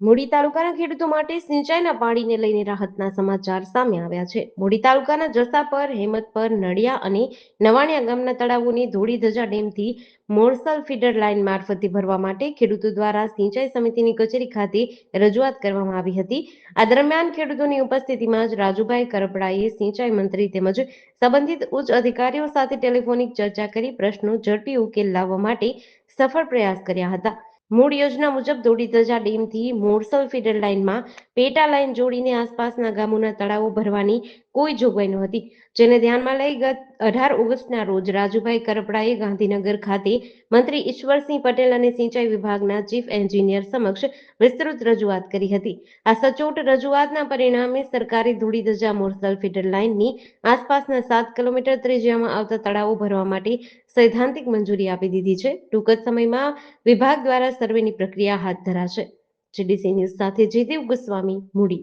મૂડી તાલુકાના ખેડૂતો માટે સિંચાઈના પાણીને લઈને રાહતના સમાચાર સામે આવ્યા છે. મૂડી તાલુકાના જસાપર, હેમતપર, નડિયા અને નવાણિયા ગામના તળાવોની ધોળીધજા ડેમથી મોરસલ ફીડર લાઇન મારફતે ભરવા માટે ખેડૂતો દ્વારા સિંચાઈ સમિતિની કચેરી ખાતે રજૂઆત કરવામાં આવી હતી. આ દરમિયાન ખેડૂતોની ઉપસ્થિતિમાં જ રાજુભાઈ કરપડાએ સિંચાઈ મંત્રી તેમજ સંબંધિત ઉચ્ચ અધિકારીઓ સાથે ટેલિફોનિક ચર્ચા કરી પ્રશ્નો ઝડપી ઉકેલ લાવવા માટે સફળ પ્રયાસ કર્યા હતા. મૂળ યોજના મુજબ ધોળીધજા ડેમથી મોરસલ ફીડર લાઇનમાં પેટા લાઇન જોડીને આસપાસના ગામોના તળાવો ભરવાની કોઈ જોગવાઈ નહોતી, જેને ધ્યાનમાં લઈ ગત 18 ઓગસ્ટના રોજ રાજુભાઈ કરપડાએ ગાંધીનગર ખાતે મંત્રી ઈશ્વરસિંહ પટેલ અને સિંચાઈ વિભાગના ચીફ એન્જિનિયર સમક્ષ વિસ્તૃત રજૂઆત કરી હતી. આ સચોટ રજૂઆતના પરિણામે સરકારે ધોળીધજા મોરસલ ફીડર લાઇનની આસપાસના 7 કિલોમીટર ત્રિજ્યામાં આવતા તળાવો ભરવા માટે સૈદ્ધાંતિક મંજૂરી આપી દીધી છે. ટૂંક જ સમયમાં વિભાગ દ્વારા સર્વેની પ્રક્રિયા હાથ ધરાશે. જીડીસી ન્યૂઝ સાથે જયદેવ ગોસ્વામી, મૂડી.